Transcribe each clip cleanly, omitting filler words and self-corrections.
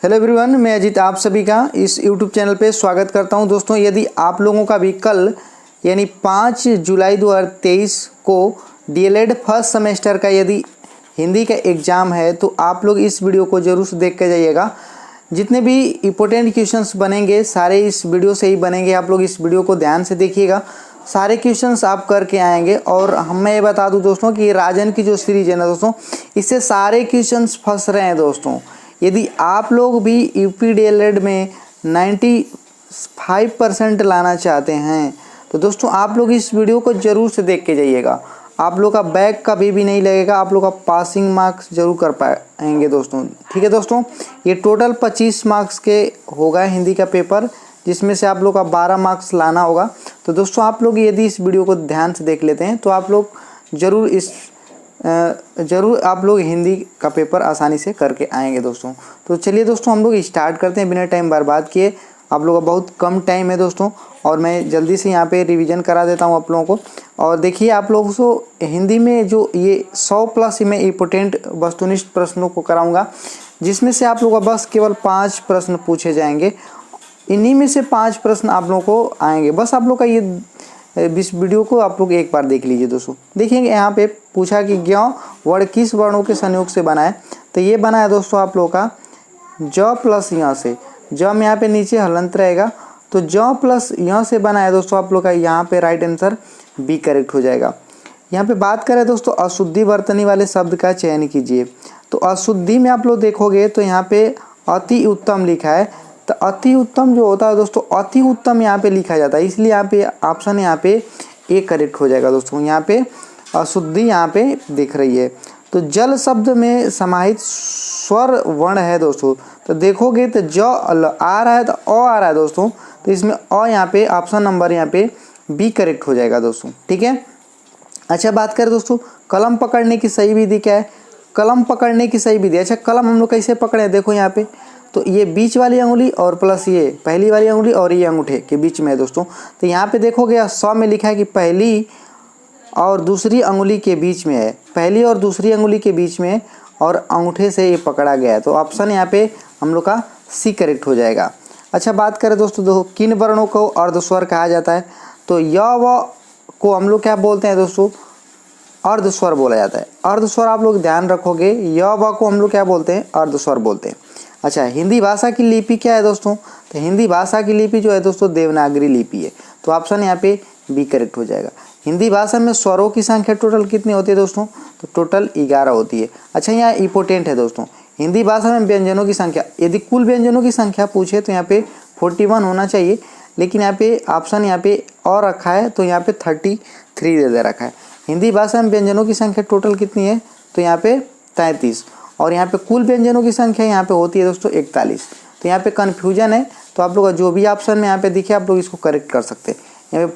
Hello everyone, मैं अजीत आप सभी का इस यूट्यूब चैनल पे स्वागत करता हूं। दोस्तों, यदि आप लोगों का भी कल यानी 5 जुलाई 2023 को डीएलएड फर्स्ट सेमेस्टर का यदि हिंदी का एग्ज़ाम है तो आप लोग इस वीडियो को ज़रूर से देख के जाइएगा। जितने भी इम्पोर्टेंट क्वेश्चंस बनेंगे सारे इस वीडियो से ही बनेंगे। आप लोग इस वीडियो को ध्यान से देखिएगा, सारे क्वेश्चंस आप करके आएंगे। और मैं ये बता दूं दोस्तों कि राजन की जो सीरीज है ना दोस्तों, इससे सारे क्वेश्चंस फंस रहे हैं दोस्तों। यदि आप लोग भी यूपी डीएलएड में 95% लाना चाहते हैं तो दोस्तों आप लोग इस वीडियो को ज़रूर से देख के जाइएगा। आप लोग का बैक कभी भी नहीं लगेगा, आप लोग का पासिंग मार्क्स जरूर कर पाएंगे दोस्तों। ठीक है दोस्तों, ये टोटल 25 मार्क्स के होगा हिंदी का पेपर, जिसमें से आप लोग का 12 मार्क्स लाना होगा। तो दोस्तों आप लोग यदि इस वीडियो को ध्यान से देख लेते हैं तो आप लोग ज़रूर आप लोग हिंदी का पेपर आसानी से करके आएंगे दोस्तों। तो चलिए दोस्तों हम लोग स्टार्ट करते हैं बिना टाइम बर्बाद किए। आप लोगों का बहुत कम टाइम है दोस्तों और मैं जल्दी से यहाँ पे रिवीजन करा देता हूँ आप लोगों को। और देखिए आप लोगों को हिंदी में जो ये 100+ में इम्पोर्टेंट वस्तुनिष्ठ प्रश्नों को कराऊँगा, जिसमें से आप लोगों का बस केवल 5 प्रश्न पूछे जाएंगे। इन्हीं में से 5 प्रश्न आप लोगों को आएंगे। बस आप लोग का ये इस वीडियो को आप लोग एक बार देख लीजिए दोस्तों। देखिए यहाँ पे पूछा कि ज्ञ वर्ण किस वर्णों के संयोग से बना है, तो ये बना है दोस्तों आप लोग का ज प्लस य से। ज में यहाँ पे नीचे हलंत रहेगा तो ज प्लस य से बना है दोस्तों आप लोग का। यहाँ पे राइट आंसर बी करेक्ट हो जाएगा। यहाँ पे बात करें दोस्तों अशुद्धि वर्तनी वाले शब्द का चयन कीजिए। तो अशुद्धि में आप लोग देखोगे तो यहाँ पे अति उत्तम लिखा है। तो अति उत्तम जो होता है दोस्तों, अति उत्तम यहाँ पे लिखा जाता है, इसलिए यहाँ पे ऑप्शन यहाँ पे ए करेक्ट हो जाएगा दोस्तों। यहाँ पे अशुद्धि यहाँ पे दिख रही है। तो जल शब्द में समाहित स्वर वर्ण है दोस्तों। तो देखोगे तो ज आ रहा है तो अ आ रहा है दोस्तों, तो इसमें अ यहाँ पे ऑप्शन नंबर यहाँ पे बी करेक्ट हो जाएगा दोस्तों। ठीक है, अच्छा बात करें दोस्तों कलम पकड़ने की सही विधि क्या है। कलम पकड़ने की सही विधि, अच्छा कलम हम लोग कैसे पकड़े, देखो यहाँ पे तो ये बीच वाली अंगुली और प्लस ये पहली वाली अंगुली और ये अंगूठे के बीच में है दोस्तों। तो यहाँ पे देखोगे 100 में लिखा है कि पहली और दूसरी अंगुली के बीच में है, पहली और दूसरी अंगुली के बीच में और अंगूठे से ये पकड़ा गया है। तो ऑप्शन यहाँ पे हम लोग का सी करेक्ट हो जाएगा। अच्छा बात करें दोस्तों देखो किन वर्णों को अर्धस्वर कहा जाता है। तो य व को हम लोग क्या बोलते हैं दोस्तों, अर्धस्वर बोला जाता है। अर्धस्वर आप लोग ध्यान रखोगे, य व को हम लोग क्या बोलते हैं, अर्धस्वर बोलते हैं। अच्छा हिंदी भाषा की लिपि क्या है दोस्तों, तो हिंदी भाषा की लिपि जो है दोस्तों देवनागरी लिपि है। तो ऑप्शन यहाँ पे बी करेक्ट हो जाएगा। हिंदी भाषा में स्वरों की संख्या टोटल कितनी होती है दोस्तों, तो टोटल 11 होती है। अच्छा यहाँ इंपॉर्टेंट है दोस्तों, हिंदी भाषा में व्यंजनों की संख्या, यदि कुल व्यंजनों की संख्या पूछे तो यहाँ पे 41 होना चाहिए, लेकिन यहाँ पे ऑप्शन यहाँ पे और रखा है तो यहाँ पे 33 दे रखा है। हिंदी भाषा में व्यंजनों की संख्या टोटल कितनी है, तो यहाँ पे 33, और यहाँ पे कुल व्यंजनों की संख्या यहाँ पे होती है दोस्तों 41। तो यहाँ पे कन्फ्यूजन है, तो आप लोग जो भी ऑप्शन में यहाँ पे दिखे आप लोग इसको करेक्ट कर सकते हैं। यहाँ पे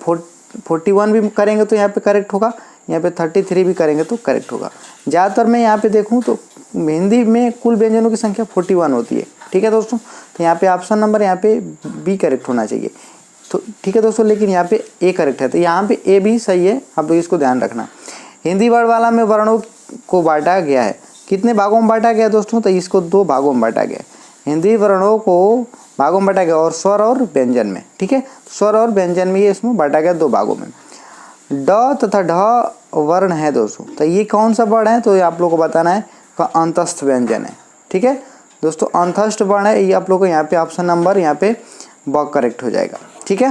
41 भी करेंगे तो यहाँ पे करेक्ट होगा, यहाँ पे 33 भी करेंगे तो करेक्ट होगा। ज़्यादातर मैं यहाँ पे देखूँ तो हिंदी में कुल व्यंजनों की संख्या 41 होती है। ठीक है दोस्तों, तो यहाँ पे ऑप्शन नंबर यहाँ पे बी करेक्ट होना चाहिए। तो ठीक है दोस्तों, लेकिन यहाँ पे ए करेक्ट है, तो यहाँ पे ए भी सही है, आप लोग इसको ध्यान रखना। हिंदी वर्णमाला में वर्णों को बांटा गया है, कितने भागों में बांटा गया दोस्तों, तो इसको 2 भागों में बांटा गया। हिंदी वर्णों को भागों में बांटा गया और स्वर और व्यंजन में। ठीक है, स्वर और व्यंजन में ये इसमें बांटा गया 2 भागों में। ड तथा ढ वर्ण है दोस्तों, तो ये कौन सा वर्ण है, तो ये आप लोग को बताना है का अंतस्थ व्यंजन है। ठीक है दोस्तों, अंतस्थ वर्ण है, ये आप लोग को यहाँ पे ऑप्शन नंबर यहाँ पे ब करेक्ट हो जाएगा। ठीक है,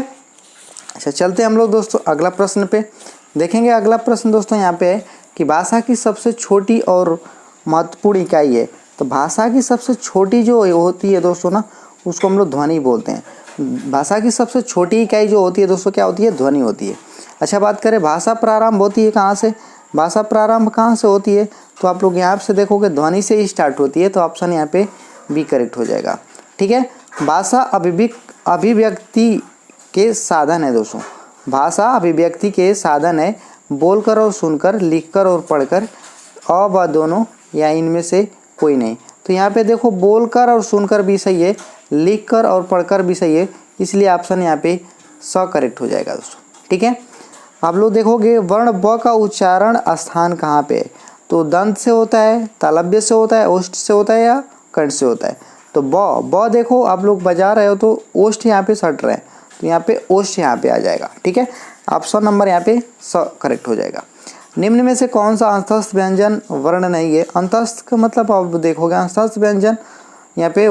अच्छा चलते हम लोग दोस्तों अगला प्रश्न पे देखेंगे। अगला प्रश्न दोस्तों यहाँ पे है कि भाषा की सबसे छोटी और महत्वपूर्ण इकाई है। तो भाषा की सबसे छोटी जो होती है दोस्तों ना, उसको हम लोग ध्वनि बोलते हैं। भाषा की सबसे छोटी इकाई जो होती है दोस्तों क्या होती है, ध्वनि होती है। अच्छा बात करें भाषा प्रारंभ होती है कहाँ से, भाषा प्रारंभ कहाँ से होती है, तो आप लोग यहाँ से देखोगे ध्वनि से ही स्टार्ट होती है। तो ऑप्शन यहाँ पे बी करेक्ट हो जाएगा। ठीक है, भाषा अभिव्यक्ति के साधन है दोस्तों। भाषा अभिव्यक्ति के साधन है, बोलकर और सुनकर, लिखकर और पढ़कर, अ व दोनों या इनमें से कोई नहीं। तो यहाँ पे देखो बोलकर और सुनकर भी सही है, लिखकर और पढ़कर भी सही है, इसलिए ऑप्शन यहाँ पे स करेक्ट हो जाएगा दोस्तों। ठीक है, आप लोग देखोगे वर्ण ब का उच्चारण स्थान कहाँ पे है, तो दंत से होता है, तालव्य से होता है, ओष्ठ से होता है या कंठ से होता है। तो ब देखो आप लोग बजा रहे हो तो ओष्ठ यहाँ पे सट रहे हैं, तो यहाँ पे ओष्ठ यहाँ पे आ जाएगा। ठीक है, ऑप्शन नंबर यहाँ पे स करेक्ट हो जाएगा। निम्न में से कौन सा अंतस्थ व्यंजन वर्ण नहीं है? अंतस्थ का मतलब आप देखोगे अंतस्थ व्यंजन यहाँ पे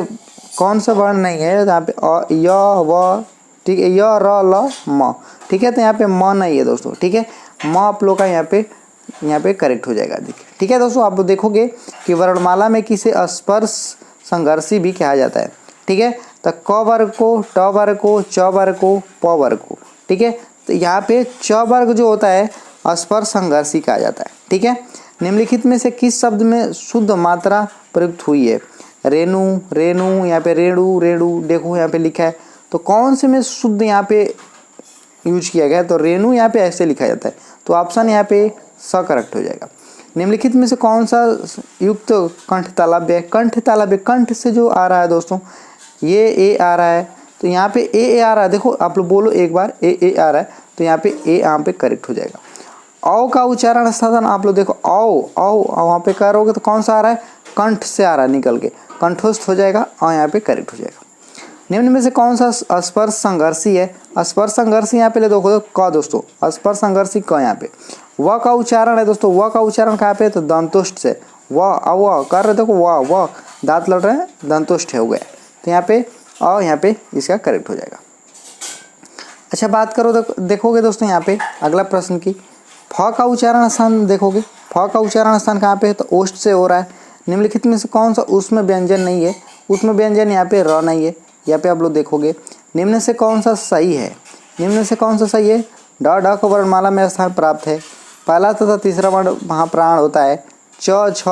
कौन सा वर्ण नहीं है? यहाँ पे अ य व, ठीक है, य र ल म, ठीक है, तो यहाँ पे म नहीं है दोस्तों। ठीक है, म आप लोग का यहाँ पे करेक्ट हो जाएगा। देखिए, ठीक है दोस्तों, आप देखोगे कि वर्णमाला में किसे स्पर्श संघर्षी भी कहा जाता है। ठीक है, तो क वर्ग को, ट वर्ग को, च वर्ग को, प वर्ग को। ठीक है, तो यहाँ पे च वर्ग जो होता है स्पर्श संघर्षी कहा जाता है। ठीक है, निम्नलिखित में से किस शब्द में शुद्ध मात्रा प्रयुक्त हुई है? रेणु, रेणु, यहाँ पे रेणु, रेणु, देखो यहाँ पे लिखा है, तो कौन से में शुद्ध यहाँ पे यूज किया गया है? तो रेणु यहाँ पे ऐसे लिखा जाता है, तो ऑप्शन यहाँ पे स करेक्ट हो जाएगा। निम्नलिखित में से कौन सा युक्त कंठ तालव्य है? कंठ तालव्य, कंठ से जो आ रहा है दोस्तों, ये ए आ रहा है, तो यहाँ पे ए आ रहा है। देखो आप लोग बोलो एक बार, ए आ रहा है, तो यहाँ पे ए यहाँ पे करेक्ट हो जाएगा। औ का उच्चारण स्थान आप लोग देखो, औ वहाँ पे करोगे तो कौन सा आ रहा है? कंठ से आ रहा है निकल के, कंठस्थ हो जाएगा और यहाँ पे करेक्ट हो जाएगा। निम्न में से कौन सा स्पर्श संघर्षी है? स्पर्श संघर्षी यहाँ पे ले देखो क दोस्तों, स्पर्श संघर्षी क यहाँ पे। व का उच्चारण है दोस्तों, व का उच्चारण कहाँ पे? तो दंतुष्ट से, व कर रहे देखो, व दांत लड़ रहे हैं, दंतुष्ट हो गया, तो यहाँ पे और यहाँ पे इसका करेक्ट हो जाएगा। अच्छा, बात करो देखोगे दोस्तों यहाँ पे अगला प्रश्न की, फ का उच्चारण स्थान देखोगे, फ का उच्चारण स्थान कहाँ पे है? तो ओष्ठ से हो रहा है। निम्नलिखित में से कौन सा उसमें व्यंजन नहीं है? उसमें व्यंजन यहाँ पे र नहीं है, यहाँ पे आप लोग देखोगे। निम्न से कौन सा सही है? निम्न से कौन सा सही है? ढ को वर्णमाला में स्थान प्राप्त है। पहला तथा तीसरा वर्ण वहाँ प्राण होता है। च छ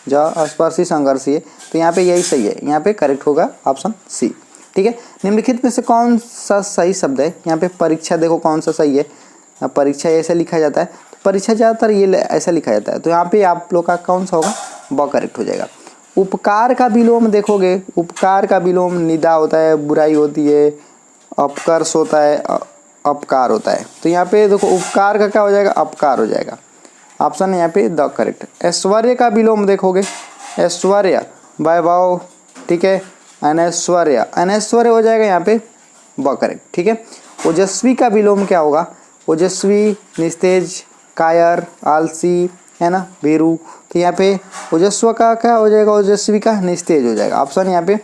ज स्पर्शी संघर्षी है, तो यहाँ पे यही सही है, यहाँ पे करेक्ट होगा ऑप्शन सी। ठीक है, निम्नलिखित में से कौन सा सही शब्द है? यहाँ पे परीक्षा देखो कौन सा सही है, परीक्षा ऐसे लिखा जाता है, तो परीक्षा ज़्यादातर ये ऐसा लिखा जाता है, तो यहाँ पे आप लोग का कौन सा होगा? ब करेक्ट हो जाएगा। उपकार का विलोम देखोगे, उपकार का विलोम निदा होता है, बुराई होती है, अपकर्ष होता है, अपकार होता है, तो यहाँ पे देखो उपकार का क्या हो जाएगा? अपकार हो जाएगा। ऑप्शन यहाँ पे द करेक्ट। ऐश्वर्य का विलोम देखोगे, ऐश्वर्य वैभव, ठीक है, अनैश्वर्य, अनैश्वर्य हो जाएगा यहाँ पे ब करेक्ट। ठीक है, ओजस्वी का विलोम क्या होगा? ओजस्वी, निस्तेज, कायर, आलसी, है ना, भीरू, तो यहाँ पे ओजस्व का क्या हो जाएगा? ओजस्वी का निस्तेज हो जाएगा, ऑप्शन यहाँ पे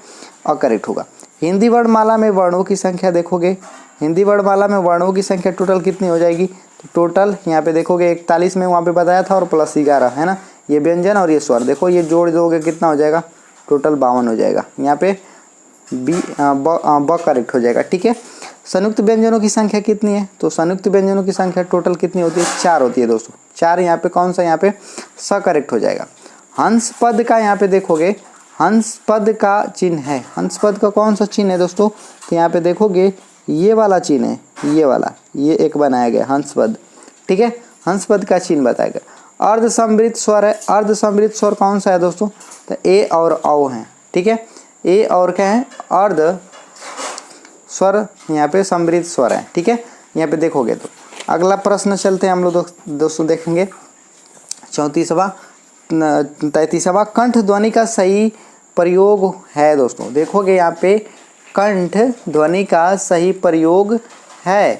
अकरेक्ट होगा। हिंदी वर्णमाला में वर्णों की संख्या देखोगे, हिंदी वर्णमाला में वर्णों की संख्या टोटल कितनी हो जाएगी? तो टोटल यहाँ पे देखोगे 41 में वहाँ पे बताया था, और प्लस 11 है ना, ये व्यंजन और ये स्वर, देखो ये जोड़ दोगे कितना हो जाएगा? टोटल 52 हो जाएगा, यहाँ पे ब करेक्ट हो जाएगा। ठीक है, संयुक्त व्यंजनों की संख्या कितनी है? तो संयुक्त व्यंजनों की संख्या टोटल कितनी होती है? 4 होती है दोस्तों, 4। यहाँ पे कौन सा? यहाँ पे स करेक्ट हो जाएगा। हंस पद का यहाँ पे देखोगे, हंस पद का चिन्ह है, हंस पद का कौन सा चिन्ह है दोस्तों? तो यहाँ पे देखोगे ये वाला चिन्ह है, ये वाला, ये एक बनाया गया हंस पद। ठीक है, हंस पद का चिन्ह बताया गया। अर्ध समृद्ध स्वर है, अर्ध समृद्ध स्वर कौन सा है दोस्तों? तो ए और औ है। ठीक है, ए और क्या है? अर्ध स्वर, यहाँ पे समृद्ध स्वर है। ठीक है, यहाँ पे देखोगे तो अगला प्रश्न चलते हैं हम लोग दोस्तों, देखेंगे 33वां कंठ ध्वनि का सही प्रयोग है दोस्तों। देखोगे यहाँ पे कंठ ध्वनि का सही प्रयोग है,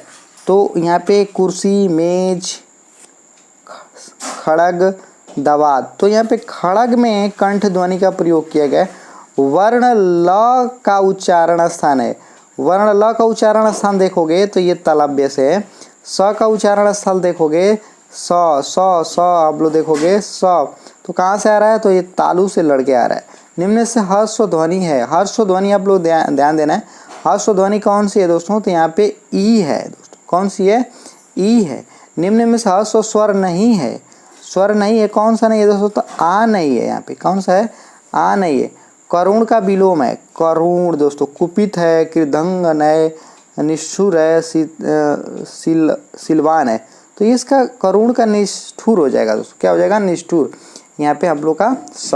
तो यहाँ पे कुर्सी, मेज, खड़ग, दवात, तो यहाँ पे खड़ग में कंठ ध्वनि का प्रयोग किया गया। वर्ण ल का उच्चारण स्थान है, वर्ण ल का उच्चारण स्थान देखोगे तो ये तालव्य से है। स का उच्चारण स्थल देखोगे स आप लोग देखोगे स, तो कहाँ से आ रहा है? तो ये तालु से लड़के आ रहा है। निम्न से हर्ष ध्वनि है, हर्ष ध्वनि आप लोग ध्यान देना है। हर्ष ध्वनि कौन सी है दोस्तों? तो यहाँ पे ई है दोस्तों, कौन सी है? ई है। निम्न में से हर्ष स्वर नहीं है, स्वर नहीं है, कौन सा नहीं है दोस्तों? तो आ नहीं है, यहाँ पे कौन सा है? आ नहीं है। करुण का विलोम है, करुण दोस्तों, कुपित है, कृदंगन है, निष्ठुर है, सिलवान है, तो इसका करुण का निष्ठुर हो जाएगा दोस्तों, क्या हो जाएगा? निष्ठुर। यहाँ पे हम लोग का स।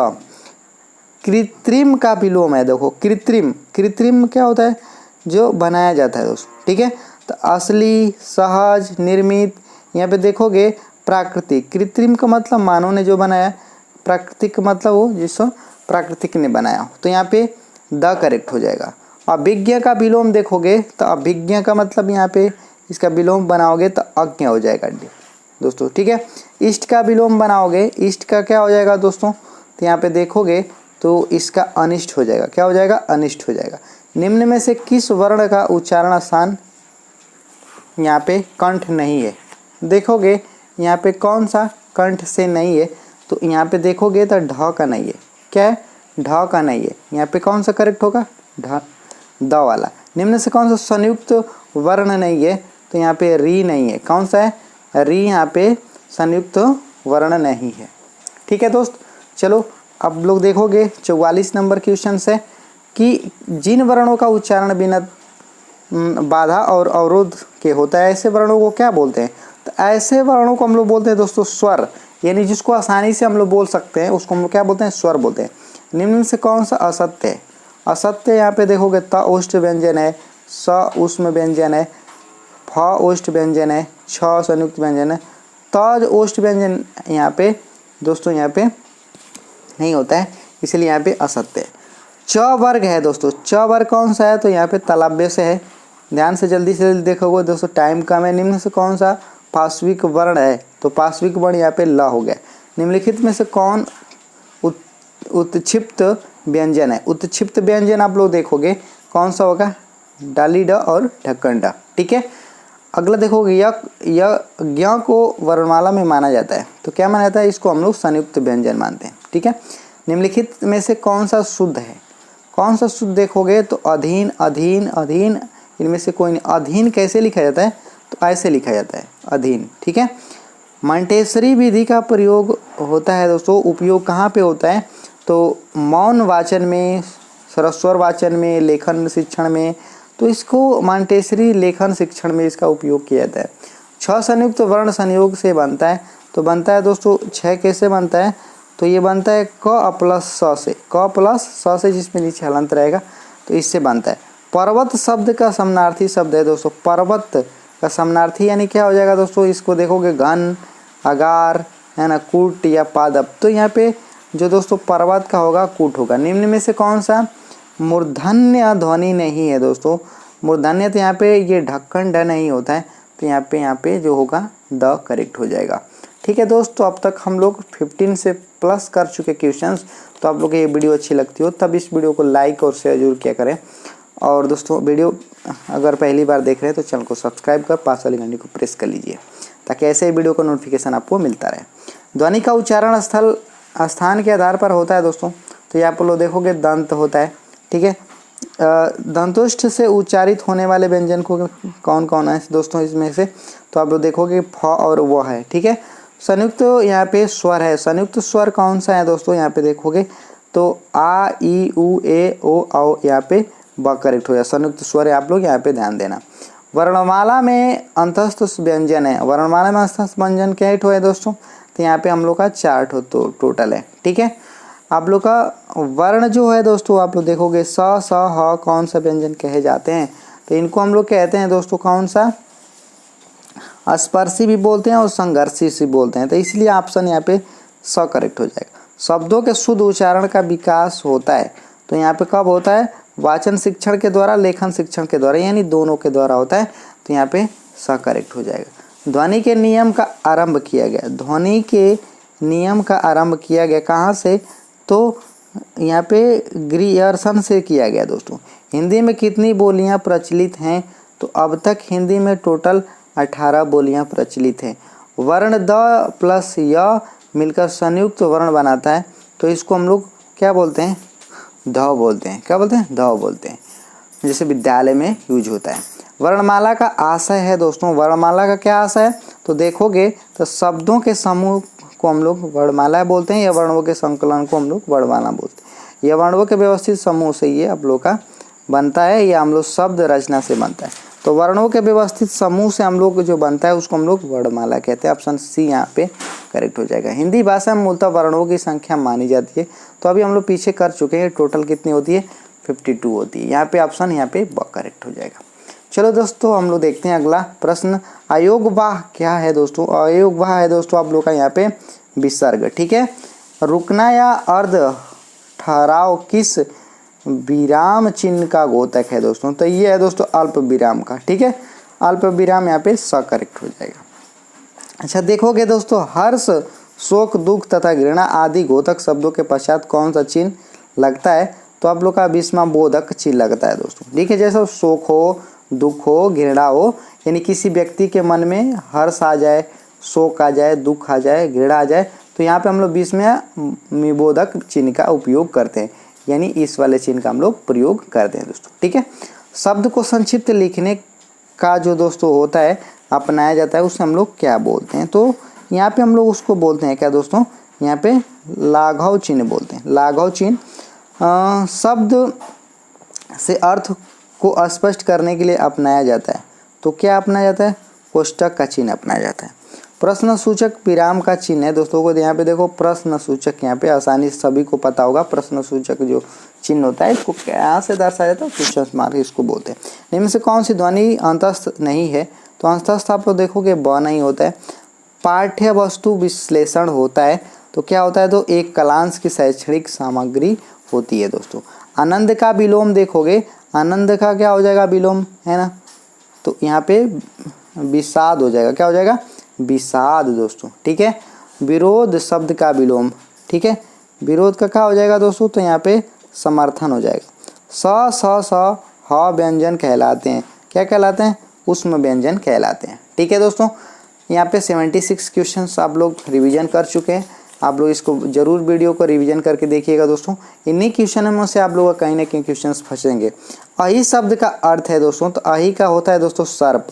कृत्रिम का विलोम है, देखो कृत्रिम, कृत्रिम क्या होता है? जो बनाया जाता है दोस्तों। ठीक है, तो असली, सहज, निर्मित, यहाँ पे देखोगे प्राकृतिक। कृत्रिम का मतलब मानव ने जो बनाया, प्राकृतिक का मतलब वो जिसको प्राकृतिक ने बनाया हो, तो यहाँ पे द करेक्ट हो जाएगा। अभिज्ञ का विलोम देखोगे तो अभिज्ञ का मतलब यहाँ पे इसका विलोम बनाओगे तो अज्ञ हो जाएगा दोस्तों, ठीक है। इष्ट का विलोम बनाओगे, इष्ट का क्या हो जाएगा दोस्तों, तो यहाँ पे देखोगे तो इसका अनिष्ट हो जाएगा। क्या हो जाएगा, अनिष्ट हो जाएगा। निम्न में से किस वर्ण का उच्चारण स्थान यहाँ पे कंठ नहीं है, देखोगे यहाँ पे कौन सा कंठ से नहीं है, तो यहाँ पे देखोगे तो ढ का नहीं है। क्या है, ढ का नहीं है। यहाँ पे कौन सा करेक्ट होगा, ढ, द वाला। निम्न से कौन सा संयुक्त वर्ण नहीं है, तो यहाँ पे री नहीं है। कौन सा है, री यहाँ पे संयुक्त वर्ण नहीं है, ठीक है दोस्त। चलो अब लोग देखोगे 44 नंबर क्वेश्चन है कि जिन वर्णों का उच्चारण बिना बाधा और अवरोध के होता है ऐसे वर्णों को क्या बोलते हैं, तो ऐसे वर्णों को हम लोग बोलते हैं दोस्तों स्वर, यानी जिसको आसानी से हम लोग बोल सकते हैं उसको हम लोग क्या बोलते हैं, स्वर बोलते हैं। निम्न से कौन सा असत्य है, असत्य यहाँ पे देखोगे त ओष्ठ व्यंजन है, स उष्म व्यंजन है, फ ओष्ठ व्यंजन है, छ संयुक्त व्यंजन है, तज ओष्ठ व्यंजन यहाँ पे दोस्तों यहाँ पे नहीं होता है, इसलिए यहाँ पे असत्य है। च वर्ग है दोस्तों, च वर्ग कौन सा है, तो यहाँ पे तालव्य से है। ध्यान से जल्दी देखोगे दोस्तों, टाइम कम है। निम्न से कौन सा पार्श्विक वर्ण है, तो पार्श्विक वर्ण यहाँ पे ल हो गया। निम्नलिखित में से कौन उत्क्षिप्त व्यंजन है, उत्क्षिप्त व्यंजन आप लोग देखोगे कौन सा होगा, डाली ड और ढक्कन ड, ठीक है। अगला देखोगे ज्ञ को वर्णमाला में माना जाता है, तो क्या माना जाता है, इसको हम लोग संयुक्त व्यंजन मानते हैं, ठीक है। निम्नलिखित में से कौन सा शुद्ध है, कौन सा शुद्ध देखोगे तो अधीन अधीन अधीन, इनमें से कोई नहीं। अधीन कैसे लिखा जाता है, तो ऐसे लिखा जाता है अधीन, ठीक है। मंटेसरी विधि का प्रयोग होता है दोस्तों, उपयोग कहाँ पे होता है, तो मौन वाचन में, सरस्वर वाचन में, लेखन शिक्षण में, तो इसको मंटेसरी लेखन शिक्षण में इसका उपयोग किया जाता है। 6 संयुक्त वर्ण संयोग से बनता है, तो बनता है दोस्तों 6 कैसे बनता है, तो ये बनता है क प्लस स से, क प्लस स से, जिसमें नीचे हलंत रहेगा, तो इससे बनता है। पर्वत शब्द का समानार्थी शब्द है दोस्तों, पर्वत का समानार्थी यानी क्या हो जाएगा दोस्तों, इसको देखोगे घन, अगार है ना, कूट या पादप, तो यहाँ पे जो दोस्तों पर्वत का होगा कूट होगा। निम्न में से कौन सा मूर्धन्य ध्वनि नहीं है दोस्तों, मूर्धन्य तो यहाँ पे ये ढक्कन ड नहीं होता है, तो यहाँ पे जो होगा द करेक्ट हो जाएगा, ठीक है दोस्त। तो अब तक हम लोग 15 से प्लस कर चुके क्वेश्चंस। तो आप लोग को ये वीडियो अच्छी लगती हो तब इस वीडियो को लाइक और शेयर जरूर किया करें। और दोस्तों वीडियो अगर पहली बार देख रहे हैं तो चैनल को सब्सक्राइब कर पास वाली घंटी को प्रेस कर लीजिए, ताकि ऐसे ही वीडियो का नोटिफिकेशन आपको मिलता रहे। ध्वनि का उच्चारण स्थान के आधार पर होता है दोस्तों, तो ये आप लोग देखोगे दंत होता है, ठीक है। दंतोष्ठ से उच्चारित होने वाले व्यंजन को कौन कौन है दोस्तों इसमें से, तो आप लोग देखोगे फ और व है, ठीक है। संयुक्त यहाँ पे स्वर है, संयुक्त स्वर कौन सा है दोस्तों, यहाँ पे देखोगे तो आ ई उ ए ओ औ, यहाँ पे ब करेक्ट हो जाए, संयुक्त स्वर है, आप लोग यहाँ पे ध्यान देना। वर्णमाला में अंतस्थ व्यंजन है, वर्णमाला में अंतस्थ व्यंजन क्या है दोस्तों, तो यहाँ पे हम लोग का 4 तो टोटल है, ठीक है। आप लोग का वर्ण जो है दोस्तों, आप लोग देखोगे स स ह कौन सा व्यंजन कहे जाते हैं, तो इनको हम लोग कहते हैं दोस्तों कौन सा, स्पर्शी भी बोलते हैं और संघर्षी भी बोलते हैं, तो इसलिए ऑप्शन यहाँ पे स करेक्ट हो जाएगा। शब्दों के शुद्ध उच्चारण का विकास होता है, तो यहाँ पे कब होता है, वाचन शिक्षण के द्वारा, लेखन शिक्षण के द्वारा, यानी दोनों के द्वारा होता है, तो यहाँ पे स करेक्ट हो जाएगा। ध्वनि के नियम का आरंभ किया गया, ध्वनि के नियम का आरंभ किया गया कहाँ से, तो यहाँ पे ग्रियर्सन से किया गया दोस्तों। हिंदी में कितनी बोलियाँ प्रचलित हैं, तो अब तक हिंदी में टोटल 18 बोलियाँ प्रचलित हैं। वर्ण द प्लस य मिलकर संयुक्त वर्ण बनाता है, तो इसको हम लोग क्या बोलते हैं, ध बोलते हैं। क्या बोलते हैं, ध बोलते हैं, जैसे विद्यालय में यूज होता है। वर्णमाला का आशय है दोस्तों, वर्णमाला का क्या आशय है, तो देखोगे तो शब्दों के समूह को हम लोग वर्णमाला बोलते हैं, या वर्णों के संकलन को हम लोग वर्णमाला बोलते हैं। यह वर्णों के व्यवस्थित समूह से ये आप लोग का बनता है, या हम लोग शब्द रचना से बनता है। तो वर्णों के व्यवस्थित समूह से हम लोग जो बनता है उसको हम लोग वर्णमाला कहते हैं। ऑप्शन सी यहाँ पे करेक्ट हो जाएगा। हिंदी भाषा में मूलतः वर्णों की संख्या मानी जाती है, तो अभी हम लोग पीछे कर चुके हैं, टोटल कितनी होती है, 52 होती है। यहाँ पे ऑप्शन यहाँ पे ब करेक्ट हो जाएगा। चलो दोस्तों हम लोग देखते हैं अगला प्रश्न। अयोगवाह क्या है दोस्तों, अयोगवाह है दोस्तों आप लोग का यहाँ पे विसर्ग, ठीक है। रुकना या अर्ध ठहराव किस विराम चिन्ह का द्योतक है दोस्तों। तो ये है दोस्तों अल्प विराम का, ठीक है, अल्प विराम यहाँ पे स करेक्ट हो जाएगा। अच्छा देखोगे दोस्तों, हर्ष, शोक, दुख तथा घृणा आदि द्योतक शब्दों के पश्चात कौन सा चिन्ह लगता है? तो आप लोग का विस्मयबोधक चिन्ह लगता है दोस्तों, ठीक है। जैसे शोक हो, दुख हो, घृणा हो, यानी किसी व्यक्ति के मन में हर्ष आ जाए, शोक आ जाए, दुख आ जाए, घृणा आ जाए, तो यहाँ पे हम लोग विस्मयबोधक चिन्ह का उपयोग करते हैं, यानी इस वाले चिन्ह का हम लोग प्रयोग करते हैं दोस्तों, ठीक है। शब्द को संक्षिप्त लिखने का जो दोस्तों होता है, अपनाया जाता है, उसे हम लोग क्या बोलते हैं? तो यहाँ पे हम लोग उसको बोलते हैं क्या दोस्तों? यहाँ पे लाघव चिन्ह बोलते हैं। लाघव चिन्ह शब्द से अर्थ को स्पष्ट करने के लिए अपनाया जाता है। तो क्या अपनाया जाता है? कोष्टक का चिन्ह अपनाया जाता है। प्रश्न सूचक विराम का चिन्ह है दोस्तों को, यहाँ पे देखो प्रश्न सूचक, यहाँ पे आसानी से सभी को पता होगा प्रश्न सूचक जो चिन्ह होता है इसको क्या से दर्शाया जाता है? क्वेश्चन मार्क इसको बोलते हैं। इनमें से कौन सी ध्वनि अंतस्थ नहीं है? तो अंतस्थ आप लोग देखोगे ब नहीं होता है। पाठ्य वस्तु विश्लेषण होता है, तो क्या होता है? तो एक कलांश की शैक्षणिक सामग्री होती है दोस्तों। आनंद का विलोम देखोगे, आनंद का क्या हो जाएगा? विलोम है ना, तो यहाँ पे विषाद हो जाएगा। क्या हो जाएगा? विषाद दोस्तों, ठीक है। विरोध शब्द का विलोम, ठीक है, विरोध का क्या हो जाएगा दोस्तों? तो यहाँ पे समर्थन हो जाएगा। स ह व्यंजन कहलाते हैं। क्या कहलाते हैं? उष्म व्यंजन कहलाते हैं, ठीक है दोस्तों। यहाँ पे 76 क्वेश्चंस आप लोग रिवीजन कर चुके हैं। आप लोग इसको जरूर वीडियो को रिवीजन करके देखिएगा दोस्तों। इन्हीं क्वेश्चनों में से आप लोगों का कहीं ना कहीं क्वेश्चंस फंसेंगे। अहि शब्द का अर्थ है दोस्तों, तो अहि का होता है दोस्तों सर्प।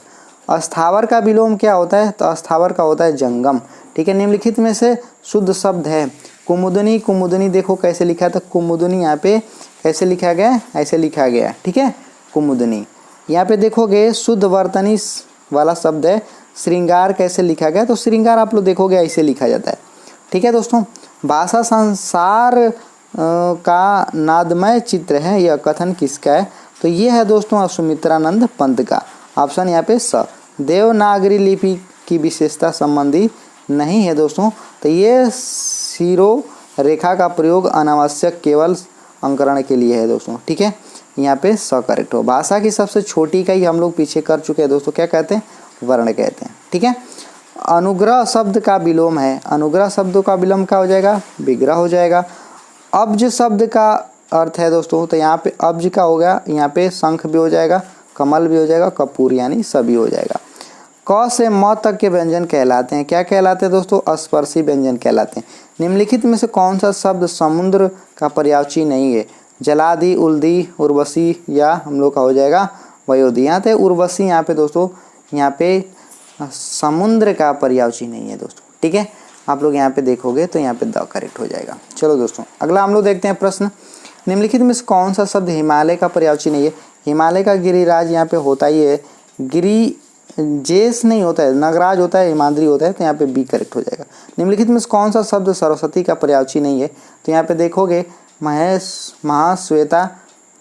अस्थावर का विलोम क्या होता है? तो अस्थावर का होता है जंगम, ठीक है। निम्नलिखित में से शुद्ध शब्द है। कुमुदनी, कुमुदनी देखो कैसे लिखा है, तो कुमुदनी यहाँ पे कैसे लिखा गया है? ऐसे लिखा गया है, ठीक है, कुमुदनी। यहाँ पे देखोगे शुद्ध वर्तनी वाला शब्द है। श्रृंगार कैसे लिखा गया? तो श्रृंगार आप लोग देखोगे ऐसे लिखा जाता है, ठीक है दोस्तों। भाषा संसार का नादमय चित्र है, यह कथन किसका है? तो ये है दोस्तों सुमित्रानंद पंत का। ऑप्शन यहाँ पे स। देवनागरी लिपि की विशेषता संबंधी नहीं है दोस्तों, तो ये शिरो रेखा का प्रयोग अनावश्यक केवल अंकरण के लिए है दोस्तों, ठीक है। यहाँ पे स करेक्ट हो। भाषा की सबसे छोटी का ही हम लोग पीछे कर चुके हैं दोस्तों, क्या कहते हैं? वर्ण कहते हैं, ठीक है। अनुग्रह शब्द का विलोम है। अनुग्रह शब्दों का विलोम क्या हो जाएगा? विग्रह हो जाएगा। अब्ज शब्द का अर्थ है दोस्तों, तो यहाँ पे अब्ज का हो गया, यहाँ पे शंख भी हो जाएगा, कमल भी हो जाएगा, कपूर यानी सभी हो जाएगा। क से म तक के व्यंजन कहलाते हैं। क्या कहलाते हैं दोस्तों? स्पर्शी व्यंजन कहलाते हैं। निम्नलिखित में से कौन सा शब्द समुद्र का पर्यायवाची नहीं है? जलादि, उल्दी, उर्वशी या हम लोग का हो जाएगा वयोधि। यहाँ पे उर्वशी, यहाँ पे दोस्तों यहाँ पे समुद्र का पर्यायवाची नहीं है दोस्तों, ठीक है। आप लोग यहाँ पे देखोगे तो यहाँ पे द करेक्ट हो जाएगा। चलो दोस्तों अगला हम लोग देखते हैं प्रश्न। निम्नलिखित में से कौन सा शब्द हिमालय का पर्यायवाची नहीं है? हिमालय का गिरिराज यहाँ पे होता ही है, गिरी जेस नहीं होता है, नगराज होता है, हिमाद्री होता है, तो यहाँ पे बी करेक्ट हो जाएगा। निम्नलिखित में से कौन सा शब्द सरस्वती का पर्यायवाची नहीं है? तो यहाँ पे देखोगे महेश, महाश्वेता,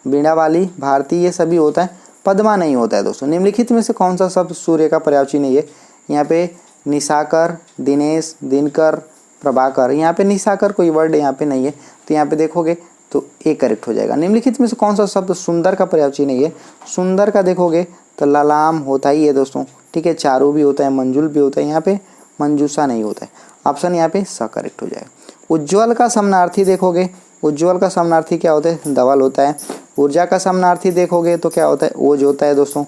बीणा वाली, भारती, ये सभी होता है, पद्मा नहीं होता है दोस्तों। निम्नलिखित में से कौन सा शब्द सूर्य का पर्यायवाची नहीं है? यहाँ पे निशाकर, दिनेश, दिनकर, प्रभाकर। यहाँ पे निशाकर कोई वर्ड यहाँ पे नहीं है, तो यहाँ पे देखोगे तो ए करेक्ट हो जाएगा। निम्नलिखित में से कौन सा शब्द सुंदर का पर्यायवाची नहीं है? सुंदर का देखोगे तो ललाम होता ही है दोस्तों, ठीक है, चारू भी होता है, मंजुल भी होता है, यहाँ पे मंजूषा नहीं होता है। ऑप्शन यहाँ पे स करेक्ट हो जाएगा। उज्ज्वल का समानार्थी देखोगे, उज्ज्वल का समानार्थी क्या होता है? धवल होता है। ऊर्जा का समानार्थी देखोगे तो क्या होता है? ओज होता है दोस्तों,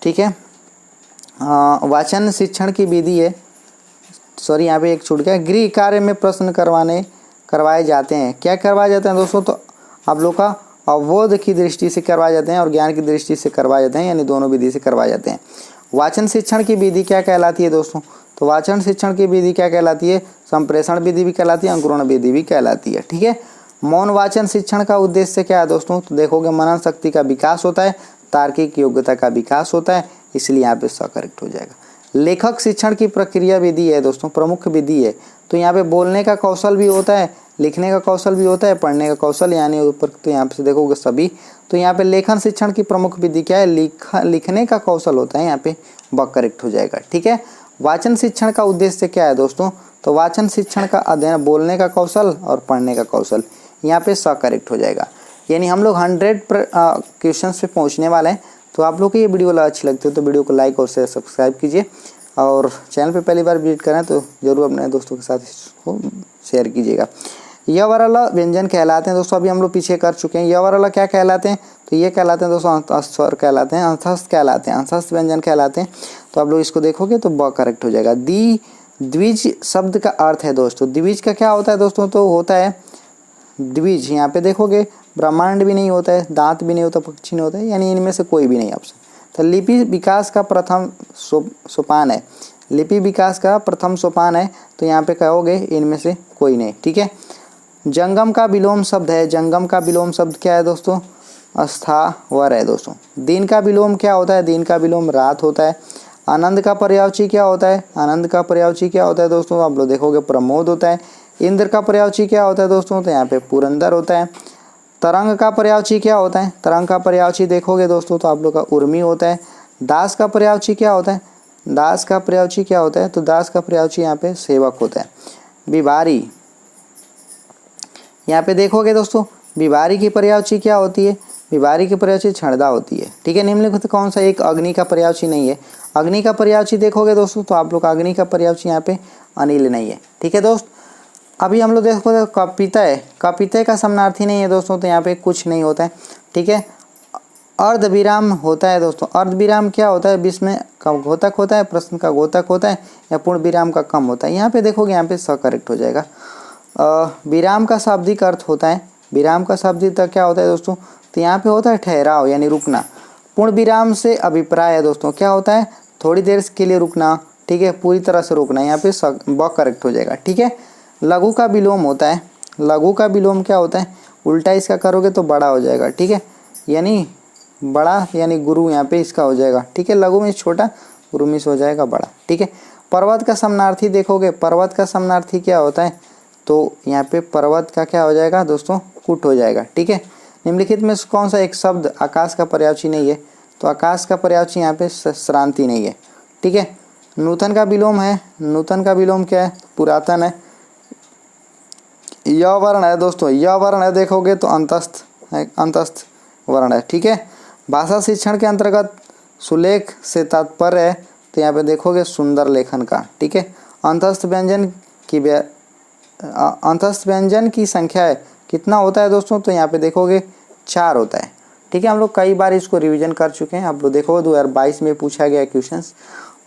ठीक है। वाचन शिक्षण की विधि है, सॉरी यहाँ पे एक छूट गया। गृह कार्य में प्रश्न करवाए जाते हैं। क्या करवाए जाते हैं दोस्तों? तो आप लोग का अवबोध की दृष्टि से करवाए जाते हैं और ज्ञान की दृष्टि से करवाए जाते हैं, यानी दोनों विधि से करवाए जाते हैं। वाचन शिक्षण की विधि क्या कहलाती है दोस्तों? तो वाचन शिक्षण की विधि क्या कहलाती है? संप्रेषण विधि भी कहलाती है, अंकुरण विधि भी कहलाती है, ठीक है। मौन वाचन शिक्षण का उद्देश्य क्या है दोस्तों? तो देखोगे मनन शक्ति का विकास होता है, तार्किक योग्यता का विकास होता है, इसलिए यहाँ पे स करेक्ट हो जाएगा। लेखक शिक्षण की प्रक्रिया विधि है दोस्तों, प्रमुख विधि है, तो यहाँ पे बोलने का कौशल भी होता है, लिखने का कौशल भी होता है, पढ़ने का कौशल, यानी ऊपर तो यहाँ पे देखोगे सभी। तो यहाँ पे लेखन शिक्षण की प्रमुख विधि क्या है? लिखने का कौशल होता है, यहाँ पे ब करेक्ट हो जाएगा, ठीक है। वाचन शिक्षण का उद्देश्य क्या है दोस्तों? तो वाचन शिक्षण का अध्ययन बोलने का कौशल और पढ़ने का कौशल, यहाँ पे स करेक्ट हो जाएगा। यानी हम लोग 100 क्वेश्चन पे पहुंचने वाले हैं। तो आप लोग को ये वीडियो अच्छी लगती है तो वीडियो को लाइक और शेयर सब्सक्राइब कीजिए, और चैनल पे पहली बार विजिट करें तो ज़रूर अपने दोस्तों के साथ इसको शेयर कीजिएगा। यह वाला व्यंजन कहलाते हैं दोस्तों, अभी हम लोग पीछे कर चुके हैं। यह वाला क्या कहलाते हैं, तो ये कहलाते हैं दोस्तों अंतस्थ स्वर कहलाते हैं, अंतस्थ कहलाते हैं, अंतस्थ व्यंजन कहलाते हैं। तो आप लोग इसको देखोगे तो ब करेक्ट हो जाएगा। द्विज शब्द का अर्थ है दोस्तों, द्विज का क्या होता है दोस्तों, तो होता है द्विज, यहाँ पे देखोगे ब्रह्मांड भी नहीं होता है, दांत भी नहीं होता, पक्षी नहीं होता है, यानी इनमें से कोई भी नहीं ऑप्शन। तो लिपि विकास का प्रथम सोपान है, लिपि विकास का प्रथम सोपान है, तो यहाँ पे कहोगे इनमें से कोई नहीं। ठीक है। जंगम का विलोम शब्द है, जंगम का विलोम शब्द क्या है दोस्तों, अस्थावर है दोस्तों। दिन का विलोम क्या होता है, दिन का विलोम रात होता है। आनंद का पर्यायवाची क्या होता है, आनंद का पर्यायवाची क्या होता है दोस्तों, आप लोग देखोगे प्रमोद होता है। इंद्र का पर्यायवाची क्या होता है दोस्तों, तो यहाँ पे पुरंदर होता है। तरंग का पर्यायवाची क्या होता है, तरंग का पर्यायवाची देखोगे दोस्तों तो आप लोग का उर्मी होता है। दास का पर्यायवाची क्या होता है, दास का पर्यायवाची क्या होता है, तो दास का पर्यायवाची यहाँ पे सेवक होता है। बिबारी, यहाँ पे देखोगे दोस्तों बिबारी की पर्यायवाची क्या होती है, बिबारी की पर्यायवाची छड़दा होती है। ठीक है। निम्नलिखित कौन सा एक अग्नि का पर्यायवाची नहीं है, अग्नि का पर्यायवाची देखोगे दोस्तों तो आप लोग अग्नि का पर्यायवाची यहाँ पे अनिल नहीं है। ठीक है दोस्त। अभी हम लोग देखो कपितय, कपितय का समानार्थी नहीं है दोस्तों, तो यहाँ पे कुछ नहीं होता है। ठीक है। अर्धविराम होता है दोस्तों, अर्धविराम क्या होता है, बीच में घोतक होता है, प्रश्न का घोतक होता है, या पूर्ण विराम का कम होता है। यहाँ पे देखोगे यहाँ पे स करेक्ट हो जाएगा। विराम का शाब्दिक अर्थ होता है, विराम का शाब्दिक अर्थ क्या होता है दोस्तों, तो यहाँ पे होता है ठहराव यानी रुकना। पूर्ण विराम से अभिप्राय है दोस्तों, क्या होता है, थोड़ी देर के लिए रुकना। ठीक है। पूरी तरह से रुकना, यहाँ पे ब करेक्ट हो जाएगा। ठीक है। लघु का विलोम होता है, लघु का विलोम क्या होता है, उल्टा इसका करोगे तो बड़ा हो जाएगा। ठीक है। यानी बड़ा यानी गुरु यहाँ पे इसका हो जाएगा। ठीक है। लघु में छोटा, गुरु में हो जाएगा बड़ा। ठीक है। पर्वत का समानार्थी देखोगे, पर्वत का समानार्थी क्या होता है, तो यहाँ पे पर्वत का क्या हो जाएगा दोस्तों, कुट हो जाएगा। ठीक है। निम्नलिखित में कौन सा एक शब्द आकाश का पर्यायवाची नहीं है, तो आकाश का पर्यायवाची यहाँ पे श्रांति नहीं है। ठीक है। नूतन का विलोम है, नूतन का विलोम क्या है, पुरातन है। य वर्ण है दोस्तों, य वर्ण है देखोगे तो अंतस्थ है, अंतस्थ वर्ण है। ठीक है। भाषा शिक्षण के अंतर्गत सुलेख से तात्पर्य है, तो यहाँ पे देखोगे सुंदर लेखन का। ठीक है। अंतस्थ व्यंजन की संख्या है कितना होता है दोस्तों, तो यहाँ पे देखोगे 4 होता है। ठीक है। हम लोग कई बार इसको रिवीजन कर चुके हैं, आप लोग देखोगे 2022 में पूछा गया क्वेश्चंस,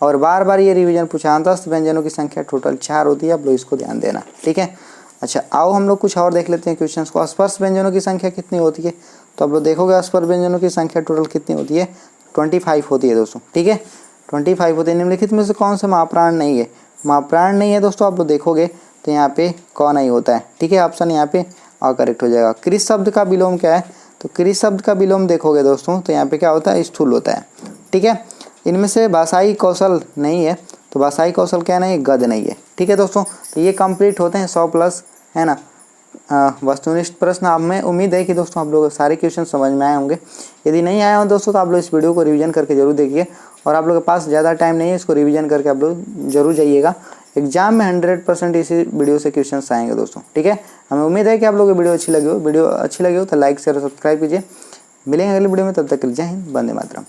और बार बार ये रिवीजन पूछा। अंतस्थ व्यंजनों की संख्या टोटल 4 होती है, आप लोग इसको ध्यान देना। ठीक है। अच्छा, आओ हम लोग कुछ और देख लेते हैं क्वेश्चंस को। स्पर्श व्यंजनों की संख्या कितनी होती है, तो आप लोग देखोगे स्पर्श व्यंजनों की संख्या टोटल कितनी होती है, 25 होती है दोस्तों। ठीक है। 25 होती है। निम्नलिखित में से कौन सा महाप्राण नहीं है, महाप्राण नहीं है दोस्तों, आप लोग देखोगे तो यहाँ पे कौन नहीं होता है। ठीक है। ऑप्शन यहाँ पे करेक्ट हो जाएगा। कृष शब्द का विलोम क्या है, तो कृष शब्द का विलोम देखोगे दोस्तों तो यहाँ पे क्या होता है, स्थूल होता है। ठीक है। इनमें से भाषाई कौशल नहीं है, तो भाषाई कौशल क्या नहीं है, गद नहीं है। ठीक है दोस्तों। तो ये कंप्लीट होते हैं 100+ है ना वस्तुनिष्ठ प्रश्न। अब मैं उम्मीद है कि दोस्तों आप लोग सारे क्वेश्चन समझ में आए होंगे। यदि नहीं आए हो दोस्तों तो आप लोग इस वीडियो को रिवीजन करके जरूर देखिए, और आप लोग के पास ज़्यादा टाइम नहीं है, इसको रिवीजन करके आप लोग जरूर जाइएगा। एग्जाम में 100% इसी वीडियो से क्वेश्चन आएंगे दोस्तों। ठीक है। हमें उम्मीद है कि आप लोगों को वीडियो अच्छी लगी हो तो लाइक शेयर सब्सक्राइब कीजिए। मिलेंगे अगली वीडियो में, तब तक के लिए जय हिंद, वंदे मातरम।